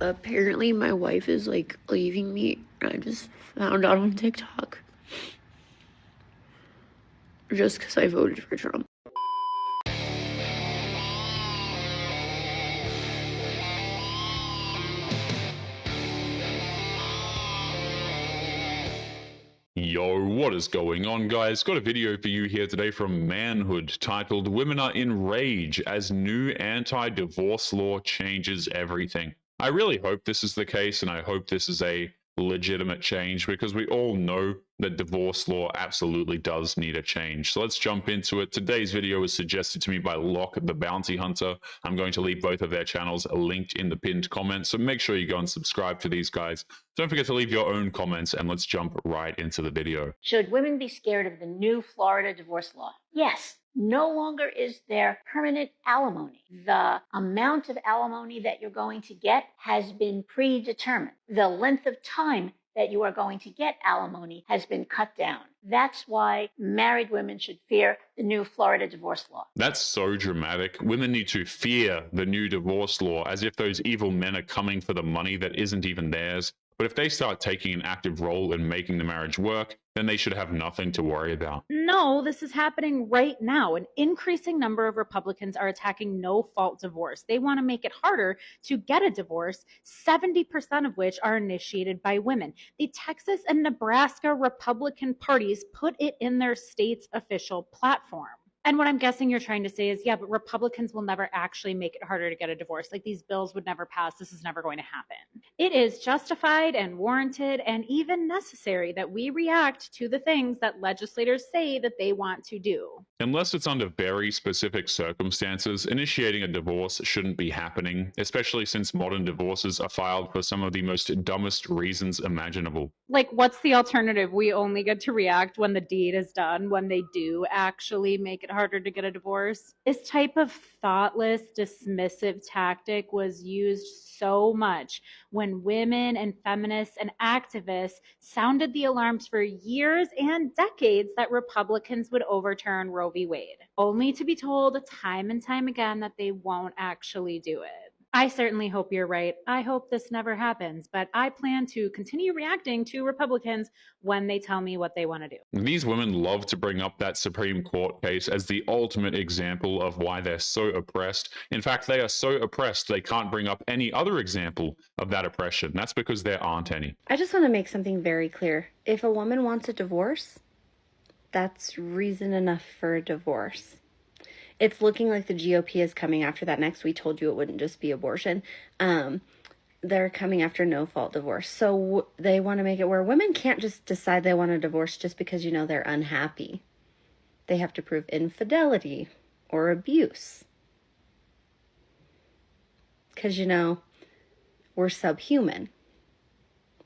Apparently my wife is like leaving me. I just found out on TikTok. Just because I voted for Trump. Yo, what is going on, guys? Got a video for you here today from Manhood titled "Women Are in Rage as New Anti-Divorce Law Changes Everything." I really hope this is the case, and I hope this is a legitimate change, because we all know that divorce law absolutely does need a change. So let's jump into it. Today's video was suggested to me by Locke the Bounty Hunter. I'm going to leave both of their channels linked in the pinned comments, so make sure you go and subscribe to these guys. Don't forget to leave your own comments, and let's jump right into the video. Should women be scared of the new Florida divorce law? Yes. No longer is there permanent alimony. The amount of alimony that you're going to get has been predetermined. The length of time that you are going to get alimony has been cut down. That's why married women should fear the new Florida divorce law. That's so dramatic. Women need to fear the new divorce law, as if those evil men are coming for the money that isn't even theirs. But if they start taking an active role in making the marriage work, then they should have nothing to worry about. No, this is happening right now. An increasing number of Republicans are attacking no-fault divorce. They want to make it harder to get a divorce, 70% of which are initiated by women. The Texas and Nebraska Republican parties put it in their state's official platform. And what I'm guessing you're trying to say is, yeah, but Republicans will never actually make it harder to get a divorce. Like, these bills would never pass. This is never going to happen. It is justified and warranted and even necessary that we react to the things that legislators say that they want to do. Unless it's under very specific circumstances, initiating a divorce shouldn't be happening, especially since modern divorces are filed for some of the most dumbest reasons imaginable. Like, what's the alternative? We only get to react when the deed is done, when they do actually make it harder to get a divorce. This type of thoughtless, dismissive tactic was used so much when women and feminists and activists sounded the alarms for years and decades that Republicans would overturn Roe v. Wade, only to be told time and time again that they won't actually do it. I certainly hope you're right. I hope this never happens, but I plan to continue reacting to Republicans when they tell me what they want to do. These women love to bring up that Supreme Court case as the ultimate example of why they're so oppressed. In fact, they are so oppressed they can't bring up any other example of that oppression. That's because there aren't any. I just want to make something very clear. If a woman wants a divorce, that's reason enough for a divorce. It's looking like the GOP is coming after that next. We told you it wouldn't just be abortion. They're coming after no-fault divorce. So they want to make it where women can't just decide they want a divorce just because, you know, they're unhappy. They have to prove infidelity or abuse. Because, you know, we're subhuman.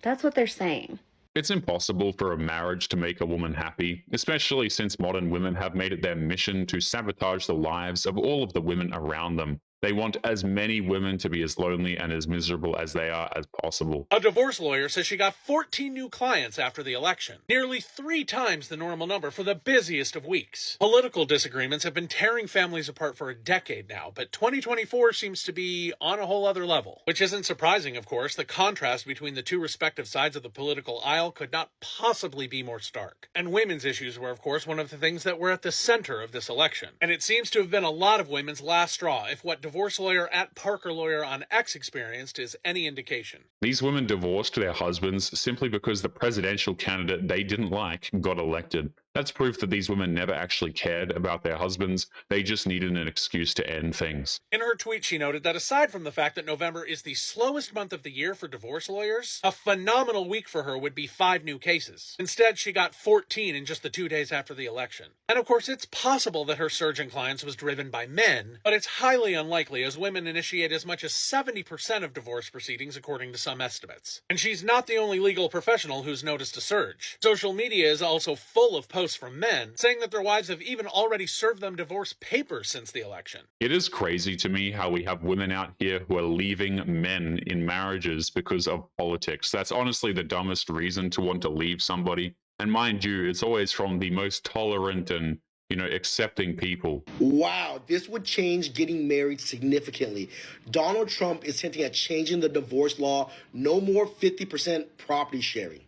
That's what they're saying. It's impossible for a marriage to make a woman happy, especially since modern women have made it their mission to sabotage the lives of all of the women around them. They want as many women to be as lonely and as miserable as they are as possible. A divorce lawyer says she got 14 new clients after the election, nearly 3 times the normal number for the busiest of weeks. Political disagreements have been tearing families apart for a decade now, but 2024 seems to be on a whole other level. Which isn't surprising, of course. The contrast between the two respective sides of the political aisle could not possibly be more stark. And women's issues were, of course, one of the things that were at the center of this election. And it seems to have been a lot of women's last straw, if what divorce lawyer at Parker Lawyer on X experienced is any indication. These women divorced their husbands simply because the presidential candidate they didn't like got elected. That's proof that these women never actually cared about their husbands. They just needed an excuse to end things. In her tweet, she noted that aside from the fact that November is the slowest month of the year for divorce lawyers, a phenomenal week for her would be 5 new cases. Instead, she got 14 in just the 2 days after the election. And of course, it's possible that her surge in clients was driven by men, but it's highly unlikely, as women initiate as much as 70% of divorce proceedings according to some estimates. And she's not the only legal professional who's noticed a surge. Social media is also full of posts from men saying that their wives have even already served them divorce papers since the election. It is crazy to me how we have women out here who are leaving men in marriages because of politics. That's honestly the dumbest reason to want to leave somebody. And mind you, it's always from the most tolerant and accepting people. Wow, this would change getting married significantly. Donald Trump is hinting at changing the divorce law. No more 50% property sharing.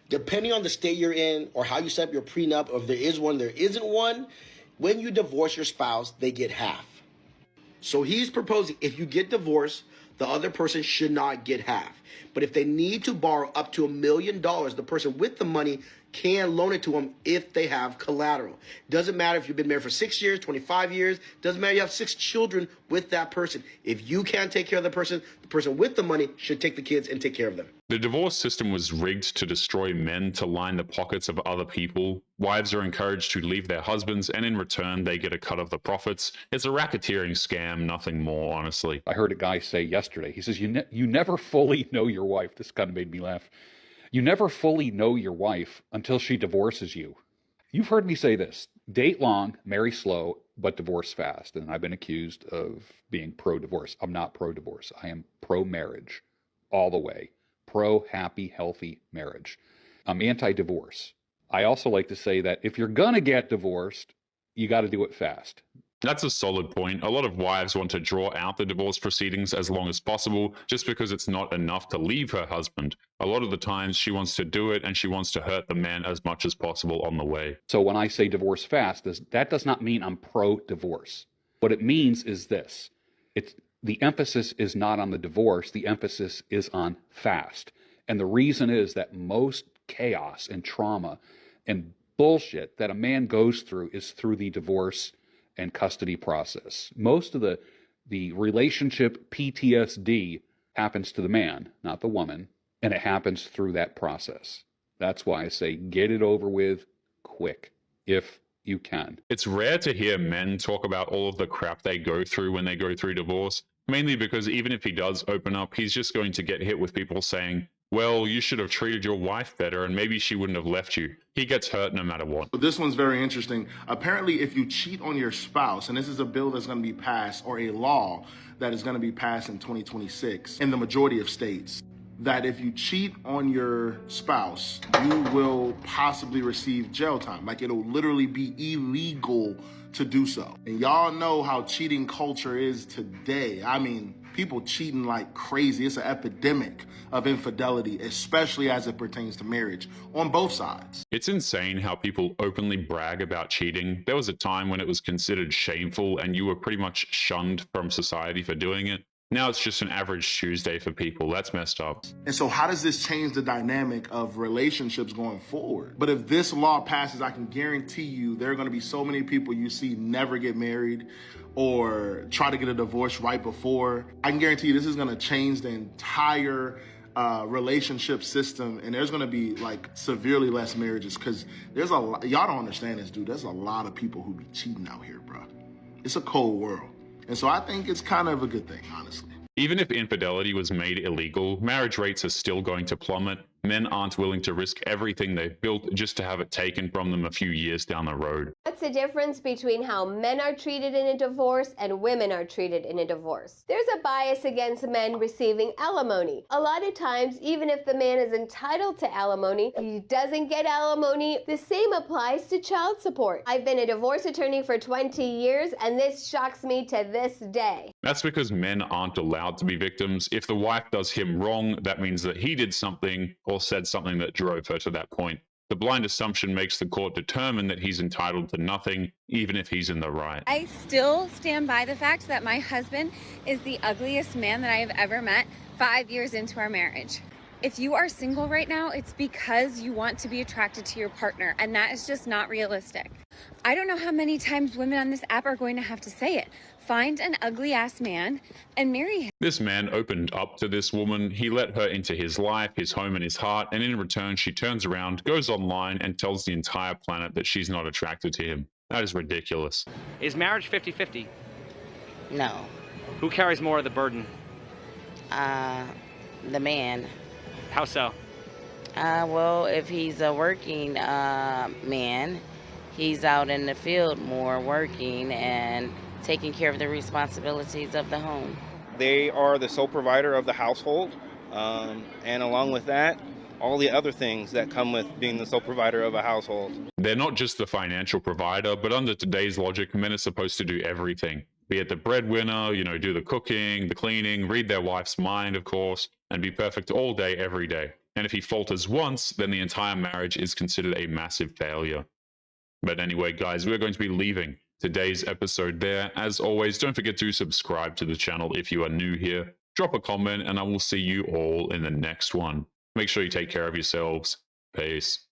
Depending on the state you're in or how you set up your prenup, or if there is one, there isn't one, when you divorce your spouse, they get half. So he's proposing if you get divorced, the other person should not get half. But if they need to borrow up to $1 million, the person with the money can loan it to them if they have collateral. Doesn't matter if you've been married for 6 years, 25 years, doesn't matter if you have 6 children with that person. If you can't take care of the person with the money should take the kids and take care of them. The divorce system was rigged to destroy men to line the pockets of other people. Wives are encouraged to leave their husbands, and in return, they get a cut of the profits. It's a racketeering scam, nothing more, honestly. I heard a guy say yesterday, he says, you never fully know your wife. This kind of made me laugh. You never fully know your wife until she divorces you. You've heard me say this: date long, marry slow, but divorce fast. And I've been accused of being pro-divorce. I'm not pro-divorce. I am pro-marriage all the way. Pro-happy, healthy marriage. I'm anti-divorce. I also like to say that if you're going to get divorced, you got to do it fast. That's a solid point. A lot of wives want to draw out the divorce proceedings as long as possible just because it's not enough to leave her husband. A lot of the times she wants to do it and she wants to hurt the man as much as possible on the way. So when I say divorce fast, that does not mean I'm pro-divorce. What it means is this. The emphasis is not on the divorce. The emphasis is on fast. And the reason is that most chaos and trauma and bullshit that a man goes through is through the divorce and custody process. Most of the relationship PTSD happens to the man, not the woman, and it happens through that process. That's why I say get it over with quick, if you can. It's rare to hear men talk about all of the crap they go through when they go through divorce, mainly because even if he does open up, he's just going to get hit with people saying, well, you should have treated your wife better and maybe she wouldn't have left you. He gets hurt no matter what. But this one's very interesting. Apparently, if you cheat on your spouse, and this is a bill that's going to be passed, or a law that is going to be passed in 2026 in the majority of states, that if you cheat on your spouse, you will possibly receive jail time. Like, it'll literally be illegal to do so. And y'all know how cheating culture is today. I mean, people cheating like crazy. It's an epidemic of infidelity, especially as it pertains to marriage, on both sides. It's insane how people openly brag about cheating. There was a time when it was considered shameful and you were pretty much shunned from society for doing it. Now it's just an average Tuesday for people. That's messed up. And so how does this change the dynamic of relationships going forward? But if this law passes, I can guarantee you there are going to be so many people you see never get married or try to get a divorce right before. I can guarantee you this is going to change the entire relationship system, and there's going to be like severely less marriages, because there's a lot, y'all don't understand this, dude. There's a lot of people who be cheating out here, bro. It's a cold world. And so I think it's kind of a good thing, honestly. Even if infidelity was made illegal, marriage rates are still going to plummet. Men aren't willing to risk everything they've built just to have it taken from them a few years down the road. What's the difference between how men are treated in a divorce and women are treated in a divorce? There's a bias against men receiving alimony. A lot of times, even if the man is entitled to alimony, he doesn't get alimony. The same applies to child support. I've been a divorce attorney for 20 years, and this shocks me to this day. That's because men aren't allowed to be victims. If the wife does him wrong, that means that he did something or said something that drove her to that point. The blind assumption makes the court determine that he's entitled to nothing, even if he's in the right. I still stand by the fact that my husband is the ugliest man that I have ever met 5 years into our marriage. If you are single right now, it's because you want to be attracted to your partner, and that is just not realistic. I don't know how many times women on this app are going to have to say it. Find an ugly ass man and marry him. This man opened up to this woman. He let her into his life, his home, and his heart, and in return, she turns around, goes online, and tells the entire planet that she's not attracted to him. That is ridiculous. Is marriage 50-50? No. Who carries more of the burden? The man. How so? Well, if he's a working man, he's out in the field more working and taking care of the responsibilities of the home. They are the sole provider of the household, and along with that, all the other things that come with being the sole provider of a household. They're not just the financial provider, but under today's logic, men are supposed to do everything. Be it the breadwinner, do the cooking, the cleaning, read their wife's mind, of course, and be perfect all day, every day. And if he falters once, then the entire marriage is considered a massive failure. But anyway, guys, we're going to be leaving today's episode there. As always, don't forget to subscribe to the channel if you are new here. Drop a comment, and I will see you all in the next one. Make sure you take care of yourselves. Peace.